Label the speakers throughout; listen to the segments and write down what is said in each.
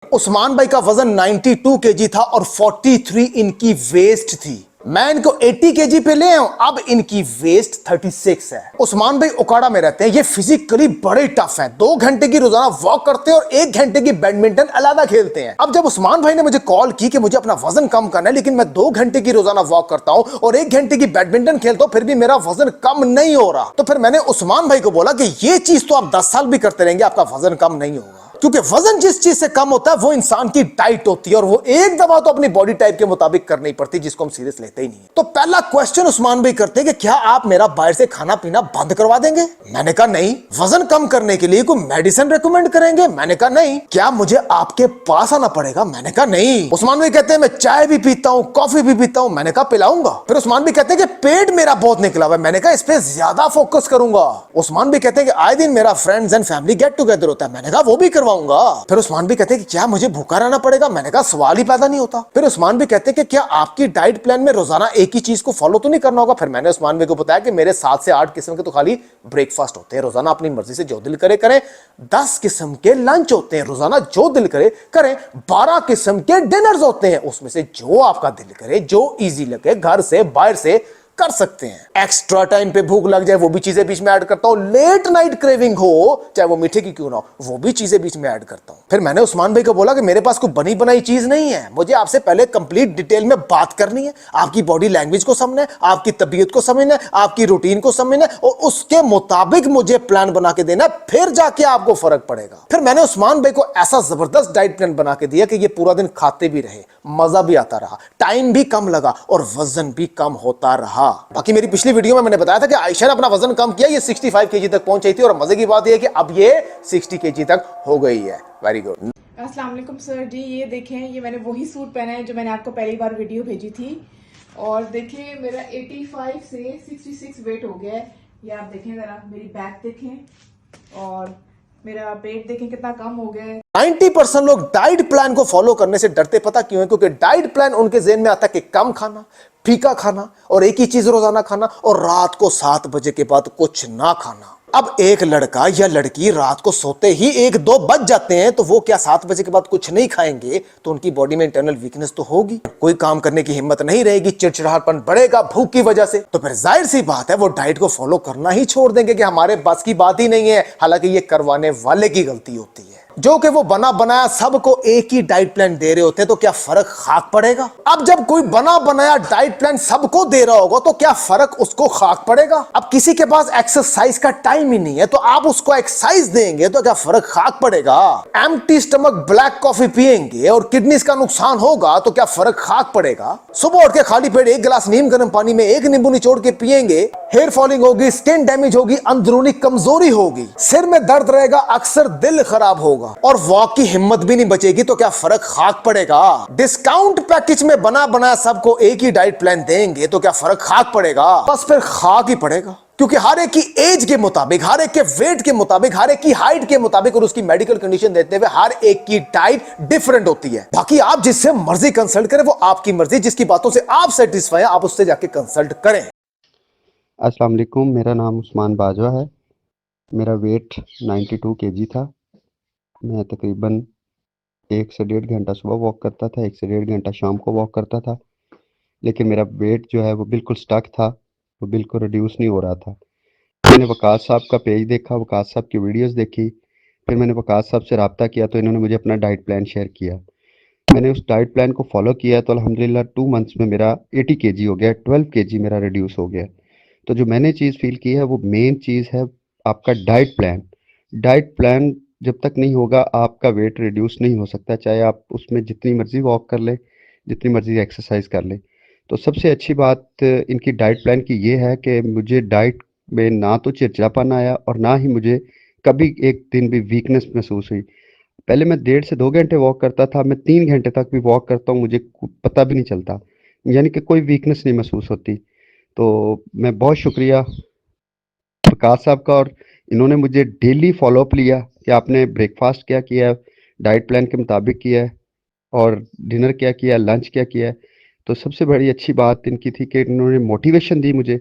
Speaker 1: उस्मान भाई का वजन 92 केजी था और 43 इनकी वेस्ट थी। मैं इनको 80 केजी पे ले आऊं, अब इनकी वेस्ट 36 है। उस्मान भाई ओकाड़ा में रहते हैं। ये फिजिकली बड़े टफ हैं। 2 घंटे की रोजाना वॉक करते हैं और 1 घंटे की बैडमिंटन अलग खेलते हैं। अब जब उस्मान भाई ने मुझे कॉल की कि मुझे अपना वजन कम करना है, लेकिन मैं 2 घंटे की रोजाना वॉक करता हूं और 1 घंटे की बैडमिंटन खेलता हूं, फिर भी मेरा वजन कम नहीं हो रहा, तो फिर मैंने उस्मान भाई को बोला कि ये चीज तो आप 10 साल भी करते रहेंगे, आपका वजन कम नहीं होगा। क्योंकि वजन जिस चीज से कम होता है वो इंसान की डाइट होती है, और वो एक दफा तो अपनी बॉडी टाइप के मुताबिक करनी पड़ती है, जिसको हम सीरियस लेते ही नहीं है। तो पहला क्वेश्चन उस्मान भाई करते हैं कि क्या आप मेरा बाहर से खाना पीना बंद करवा देंगे? मैंने कहा नहीं। वजन कम करने के लिए कोई मेडिसिन रेकमेंड करेंगे? मैंने कहा नहीं। क्या मुझे आपके पास आना पड़ेगा? मैंने कहा नहीं। उस्मान भाई कहते हैं मैं चाय भी पीता हूं, कॉफी भी पीता हूं। मैंने कहा पिलाऊंगा। फिर उस्मान भाई कहते हैं कि पेट मेरा बहुत निकला हुआ है। मैंने कहा इस पे ज्यादा फोकस करूंगा। उस्मान भाई कहते हैं कि आए दिन मेरा friends and family get together होता है। मैंने कहा वो भी करवाऊंगा। फिर उस्मान भी कहते हैं कि क्या मुझे भूखा रहना पड़ेगा? मैंने कहा सवाल ही पैदा नहीं होता। फिर उस्मान भी कहते हैं कि क्या आपकी डाइट प्लान में रोजाना एक ही चीज को फॉलो तो नहीं करना होगा? फिर मैंने उस्मान भाई को बताया कि मेरे 7 से 8 किस्म के तो खाली ब्रेकफास्ट होते हैं, रोजाना अपनी मर्जी से जो दिल करे करें। 10 किस्म के लंच होते हैं, रोजाना जो दिल करे करें। 12 किस्म के डिनर्स होते हैं, उसमें से जो आपका दिल करे, जो इजी लगे, घर से बाहर से कर सकते हैं। एक्स्ट्रा टाइम पे भूख लग जाए वो भी चीजें बीच में ऐड करता हूं। लेट नाइट क्रेविंग हो, चाहे वो मीठे की क्यों ना हो, वो भी चीजें बीच में ऐड करता हूं। फिर मैंने उस्मान भाई को बोला कि मेरे पास कोई बनी बनाई चीज नहीं है, मुझे आपसे पहले कंप्लीट डिटेल में बात करनी है, आपकी बॉडी लैंग्वेज को समझना है, आपकी तबीयत को समझना है, आपकी रूटीन को समझना है, और उसके मुताबिक मुझे प्लान बना के देना, फिर जाके आपको फर्क पड़ेगा। फिर मैंने उस्मान भाई को ऐसा जबरदस्त डाइट प्लान बना के दिया कि ये पूरा दिन खाते भी रहे, मजा भी आता रहा, टाइम भी कम लगा और वजन भी कम होता रहा। बाकी मेरी पिछली वीडियो में मैंने बताया था कि आयशा ने अपना वजन कम किया, ये 65 केजी तक पहुंच गई थी, और मजे की बात यह है कि अब ये 60 केजी तक हो गई है। Very good.
Speaker 2: अस्सलाम वालेकुम सर जी। ये देखें, ये मैंने वही सूट पहना है जो मैंने आपको पहली बार वीडियो भेजी थी, और देखिए मेरा 85 से 66 वेट हो गया है। ये आप देखें, जरा मेरी बैक देखें और मेरा पेट देखें कितना कम हो गया है।
Speaker 1: 90% लोग डाइट प्लान को फॉलो करने से डरते, पता क्यों है? क्योंकि डाइट प्लान उनके जेहन में आता है कि कम खाना, फीका खाना और एक ही चीज रोजाना खाना, और रात को 7 बजे के बाद कुछ ना खाना। अब एक लड़का या लड़की रात को सोते ही 1-2 बज जाते हैं, तो वो क्या 7 बजे के बाद कुछ नहीं खाएंगे? तो उनकी बॉडी में इंटरनल वीकनेस तो होगी, कोई काम करने की हिम्मत नहीं रहेगी, चिड़चिड़ापन बढ़ेगा भूख की वजह से। तो फिर जाहिर सी बात है वो डाइट को फॉलो करना ही छोड़ देंगे कि हमारे बस की बात ही नहीं है। हालांकि ये करवाने वाले की गलती होती है, जो कि वो बना बनाया सबको एक ही डाइट प्लान दे रहे होते हैं। तो क्या फर्क खाक पड़ेगा? अब जब कोई बना बनाया डाइट प्लान सबको दे रहा होगा, तो क्या फर्क उसको खाक पड़ेगा? अब किसी के पास एक्सरसाइज का टाइम ही नहीं है, तो आप उसको एक्सरसाइज देंगे तो क्या फर्क खाक पड़ेगा? एम्प्टी स्टमक ब्लैक कॉफी पिएंगे और किडनीज का नुकसान होगा, तो क्या फर्क खाक पड़ेगा? सुबह उठ के खाली पेट 1 गिलास नीम गर्म पानी में 1 नींबू निचोड़ के पिएंगे, हेयर फॉलिंग होगी, स्किन डैमेज होगी, अंदरूनी कमजोरी होगी, सिर में दर्द रहेगा, अक्सर दिल खराब होगा और वॉक की हिम्मत भी नहीं बचेगी, तो क्या फर्क खाक पड़ेगा? डिस्काउंट पैकेज में बना बनाया सबको एक ही डाइट प्लान देंगे, तो क्या फर्क खाक पड़ेगा? बस फिर खाक ही पड़ेगा, क्योंकि हर एक की एज के मुताबिक, हर एक के वेट के मुताबिक, हर एक की हाइट के मुताबिक और उसकी मेडिकल कंडीशन देते हुए हर एक की डाइट डिफरेंट होती है। बाकी आप जिससे मर्जी कंसल्ट करें, वो आपकी मर्जी, जिसकी बातों से आप सेटिस्फाई है आप उससे जाके कंसल्ट करें।
Speaker 3: अस्सलाम वालेकुम, मेरा नाम उस्मान बाजवा है। मेरा वेट 92 केजी था। मैं तकरीबन 1 से 1.5 घंटा सुबह वॉक करता था, 1 से 1.5 घंटा शाम को वॉक करता था, लेकिन मेरा वेट जो है वो बिल्कुल स्टक था, वो बिल्कुल रिड्यूस नहीं हो रहा था। मैंने वकास साहब का पेज देखा, वकास साहब की वीडियोस देखी, फिर मैंने वकास साहब से रब्ता किया, तो इन्होंने मुझे अपना डाइट प्लान शेयर किया। मैंने उस डाइट प्लान को फॉलो किया, तो अल्हम्दुलिल्लाह 2 मंथ्स में मेरा 80 केजी हो गया, 12 केजी मेरा रिड्यूस हो गया। तो जो मैंने चीज़ फील की है वो मेन चीज़ है आपका डाइट प्लान। डाइट प्लान जब तक नहीं होगा आपका वेट रिड्यूस नहीं हो सकता, चाहे आप उसमें जितनी मर्जी वॉक कर ले, जितनी मर्जी एक्सरसाइज कर ले। तो सबसे अच्छी बात इनकी डाइट प्लान की ये है कि मुझे डाइट में ना तो चिड़चिड़ापन आया और ना ही मुझे कभी एक दिन भी वीकनेस महसूस हुई। पहले मैं 1.5 से 2 घंटे वॉक करता था, मैं 3 घंटे तक भी वॉक करता हूँ, मुझे पता भी नहीं चलता, यानी कि कोई वीकनेस नहीं महसूस होती। तो मैं बहुत शुक्रिया प्रकाश साहब का, और इन्होंने मुझे डेली फॉलोअप लिया कि आपने ब्रेकफास्ट क्या किया है, डाइट प्लान के मुताबिक किया है, और डिनर क्या किया है, लंच क्या किया है। तो सबसे बड़ी अच्छी बात इनकी थी कि इन्होंने मोटिवेशन दी मुझे,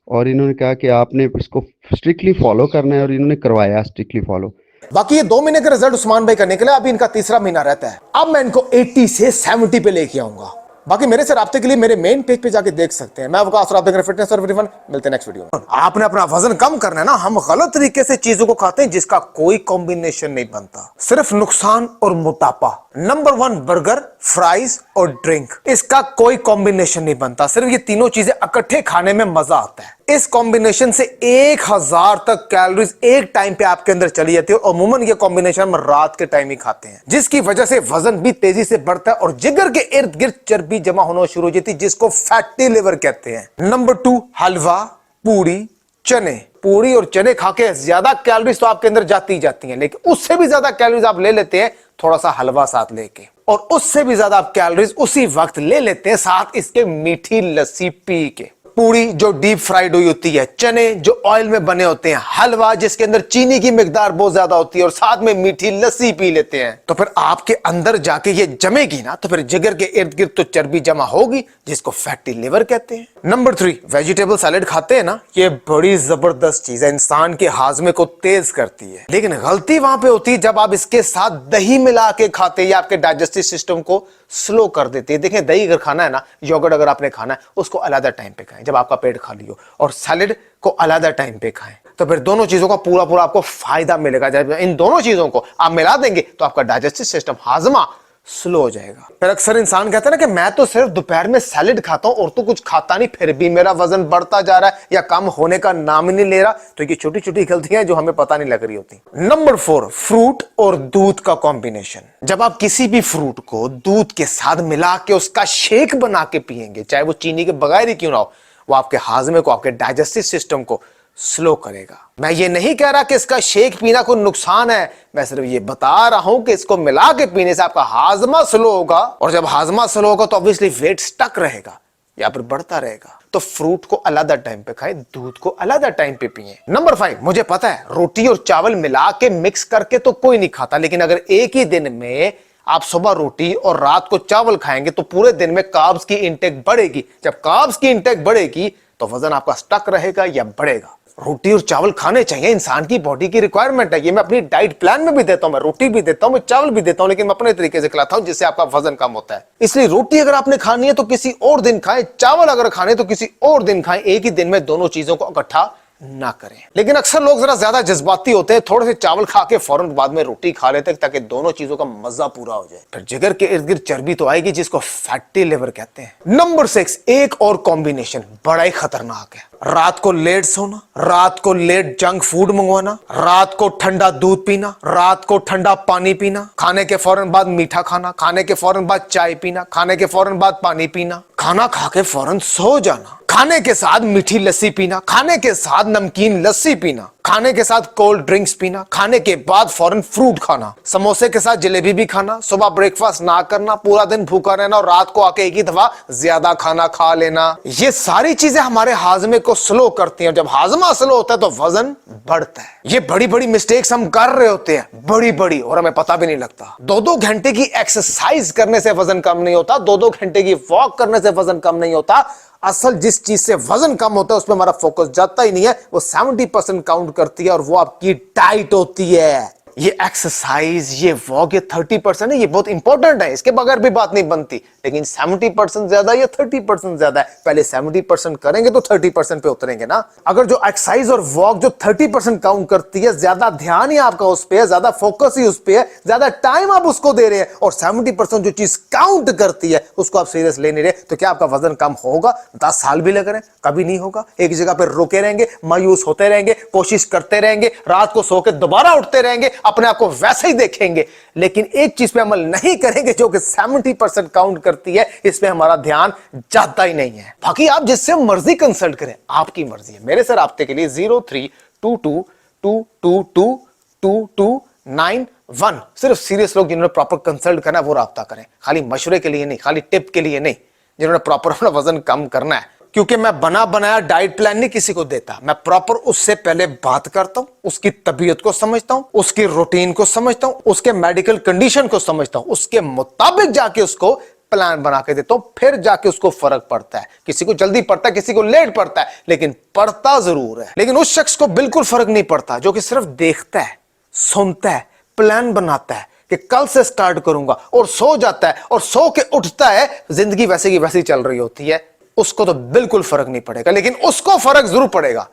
Speaker 3: और इन्होंने कहा कि आपने इसको स्ट्रिक्टली फॉलो करना है, और इन्होंने करवाया स्ट्रिक्टली फॉलो।
Speaker 1: बाकी ये 2 महीने के रिजल्ट उस्मान भाई का निकले, अभी इनका तीसरा महीना रहता है। अब मैं इनको 80 से 70 पे लेके आऊंगा। बाकी मेरे से राब्ते के लिए मेरे मेन पेज पे जाके देख सकते हैं। मैं वकास और आप देख रहे हैं फिटनेस और एवरीवन। मिलते हैं नेक्स्ट वीडियो में। आपने अपना वजन कम करना है ना, हम गलत तरीके से चीजों को खाते हैं जिसका कोई कॉम्बिनेशन नहीं बनता, सिर्फ नुकसान और मोटापा। नंबर 1 बर्गर, फ्राइज और ड्रिंक, इसका कोई कॉम्बिनेशन नहीं बनता, सिर्फ ये तीनों चीजें इकट्ठे खाने में मजा आता है। इस कॉम्बिनेशन से 1000 तक कैलोरीज एक टाइम पे आपके अंदर चली जाती है। और अमूमन ये कॉम्बिनेशन हम रात के टाइम ही खाते हैं, जिसकी वजह से वजन भी तेजी से बढ़ता है और जिगर के इर्द गिर्द चर्बी जमा होना शुरू हो जाती है, जिसको फैटी लिवर कहते हैं। नंबर 2 हलवा, पूरी, चने। पूरी और चने खा के ज्यादा कैलोरीज तो आपके अंदर जाती ही जाती हैं, लेकिन उससे भी ज्यादा कैलोरीज आप ले लेते हैं थोड़ा सा हलवा साथ लेके, और उससे भी ज्यादा आप कैलोरीज उसी वक्त ले लेते हैं साथ इसके मीठी लस्सी पी के। पूरी जो डीप फ्राइड हुई होती है, चने जो ऑयल में बने होते हैं, हलवा जिसके अंदर चीनी की मिकदार बहुत ज्यादा होती है, और साथ में मीठी लस्सी पी लेते हैं, तो फिर आपके अंदर जाके ये जमेगी ना, तो फिर जिगर के इर्द गिर्द तो चर्बी जमा होगी, जिसको फैटी लिवर कहते हैं। नंबर 3 वेजिटेबल सैलेड खाते हैं ना, ये बड़ी जबरदस्त चीज है, इंसान के हाजमे को तेज करती है। लेकिन गलती वहां पे होती है जब आप इसके साथ दही मिला के खाते हैं, या आपके डाइजेस्टिव सिस्टम को स्लो कर देते हैं। देखें, दही अगर खाना है ना, योगर्ट अगर आपने खाना है, उसको अलग टाइम पे खाएं जब आपका पेट खाली हो, और सैलेड को अलग टाइम पे खाएं, तो फिर दोनों चीजों का पूरा आपको फायदा मिलेगा। जब इन दोनों चीजों को आप मिला देंगे तो आपका डाइजेस्टिव सिस्टम, हाजमा स्लो हो जाएगा। फिर अक्सर इंसान कहता है ना कि मैं तो सिर्फ दोपहर में सैलेड खाता हूं और तो कुछ खाता नहीं, फिर भी मेरा वजन बढ़ता जा रहा है या कम होने का नाम ही नहीं ले रहा। तो ये छोटी छोटी गलतियां हैं जो हमें पता नहीं लग रही होती। नंबर 4 फ्रूट और दूध का कॉम्बिनेशन। जब आप किसी भी फ्रूट को दूध के साथ मिला के उसका शेक बना के पिएंगे, चाहे वो चीनी के बगैर ही क्यों ना हो, वो आपके हाजमे को, आपके डाइजेस्टिव सिस्टम को स्लो करेगा। मैं ये नहीं कह रहा कि इसका शेक पीना कोई नुकसान है, मैं सिर्फ ये बता रहा हूं कि इसको मिला के पीने से आपका हाजमा स्लो होगा, और जब हाजमा स्लो होगा तो ऑब्वियसली वेट स्टक रहेगा या फिर बढ़ता रहेगा। तो फ्रूट को अलग टाइम पे खाएं, दूध को अलग टाइम पे पिएं। नंबर 5 मुझे पता है रोटी और चावल मिला के मिक्स करके तो कोई नहीं खाता, लेकिन अगर एक ही दिन में आप सुबह रोटी और रात को चावल खाएंगे तो पूरे दिन में कार्ब्स की इंटेक बढ़ेगी। जब कार्ब्स की इंटेक बढ़ेगी तो वजन आपका स्टक रहेगा या बढ़ेगा। रोटी और चावल खाने चाहिए, इंसान की बॉडी की रिक्वायरमेंट है। ये मैं अपनी डाइट प्लान में भी देता हूं, मैं रोटी भी देता हूं, मैं चावल भी देता हूं, लेकिन मैं अपने तरीके से खिलाता हूं जिससे आपका वजन कम होता है। इसलिए रोटी अगर आपने खानी है तो किसी और दिन खाएं, चावल अगर खाने तो किसी और दिन खाएं, एक ही दिन में दोनों चीजों को इकट्ठा ना करें। लेकिन अक्सर लोग जरा ज्यादा जज्बाती होते हैं, थोड़े से चावल खा के फौरन बाद में रोटी खा लेते हैं ताकि दोनों चीजों का मजा पूरा हो जाए। फिर जिगर के इर्द गिर्द चर्बी तो आएगी, जिसको फैटी लिवर कहते हैं। नंबर 6 एक और कॉम्बिनेशन बड़ा ही खतरनाक है। रात को लेट सोना, रात को लेट जंक फूड मंगवाना, रात को ठंडा दूध पीना, रात को ठंडा पानी पीना, खाने के फौरन बाद मीठा खाना, खाने के फौरन बाद चाय पीना, खाने के फौरन बाद पानी पीना, खाना खा के फौरन सो जाना, खाने के साथ मीठी लस्सी पीना, खाने के साथ नमकीन लस्सी पीना, खाने के साथ कोल्ड ड्रिंक्स पीना, खाने के बाद फौरन फ्रूट खाना, समोसे के साथ जलेबी भी खाना, सुबह ब्रेकफास्ट ना करना, पूरा दिन भूखा रहना और रात को आके एक ही दफा ज्यादा खाना खा लेना। ये सारी चीजें हमारे हाजमे को स्लो करती हैं, और जब हाजमा स्लो होता है तो वजन बढ़ता है। ये बड़ी बड़ी मिस्टेक्स हम कर रहे होते हैं, बड़ी बड़ी, और हमें पता भी नहीं लगता। 2-2 घंटे की एक्सरसाइज करने से वजन कम नहीं होता, 2-2 घंटे की वॉक करने से वजन कम नहीं होता। असल जिस चीज से वजन कम होता है उसमें हमारा फोकस जाता ही नहीं है, वो 70% काउंट करती है, और वो आपकी डाइट होती है। ये एक्सरसाइज, ये वॉक, ये 30% है, ये बहुत इंपॉर्टेंट है, इसके बगैर भी बात नहीं बनती। लेकिन 70% ज्यादा या 30% ज्यादा है, पहले 70% करेंगे तो 30% पे उतरेंगे ना। अगर जो एक्सरसाइज और वॉक जो 30% काउंट करती है, ज्यादा ध्यान ही आपका उस पे है, ज्यादा फोकस ही उस पे है, ज्यादा टाइम आप उसको दे रहे हैं, और 70% जो चीज काउंट करती है उसको आप सीरियस ले नहीं रहे, तो क्या आपका वजन कम होगा? 10 साल भी लग रहे हैं, कभी नहीं होगा। एक जगह पर रुके रहेंगे, मायूस होते रहेंगे, कोशिश करते रहेंगे, रात को सो के दोबारा उठते रहेंगे, अपने आप को वैसे ही देखेंगे, लेकिन एक चीज पे अमल नहीं करेंगे जो कि 70% काउंट करती है, इसमें हमारा ध्यान जाता ही नहीं है। बाकी आप जिससे मर्जी कंसल्ट करें, आपकी मर्जी है। मेरे से राब्ते के लिए 0322222291। सिर्फ सीरियस लोग जिन्होंने प्रॉपर कंसल्ट करना है वो राब्ता करें, खाली मशवरे के लिए नहीं, खाली टिप के लिए नहीं, जिन्होंने प्रॉपर अपना वजन कम करना है। क्योंकि मैं बना बनाया डाइट प्लान नहीं किसी को देता, मैं प्रॉपर उससे पहले बात करता हूं, उसकी तबीयत को समझता हूं, उसकी रूटीन को समझता हूं, उसके मेडिकल कंडीशन को समझता हूं, उसके मुताबिक जाके उसको प्लान बना के देता हूं, फिर जाके उसको फर्क पड़ता है। किसी को जल्दी पड़ता है, किसी को लेट पड़ता है, लेकिन पड़ता जरूर है। लेकिन उस शख्स को बिल्कुल फर्क नहीं पड़ता जो कि सिर्फ देखता है, सुनता है, प्लान बनाता है कि कल से स्टार्ट करूंगा, और सो जाता है और सो के उठता है, जिंदगी वैसे की वैसी चल रही होती है, उसको तो बिल्कुल फर्क नहीं पड़ेगा। लेकिन उसको फर्क जरूर पड़ेगा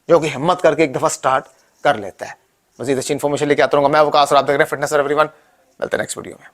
Speaker 1: जो कि हिम्मत करके एक दफा स्टार्ट कर लेता है। मजीद अच्छी इंफॉर्मेशन लेके आता रहूंगा मैं, वकास, आप देख रहे हैं फिटनेस फॉर एवरीवन। मिलते हैं नेक्स्ट वीडियो में।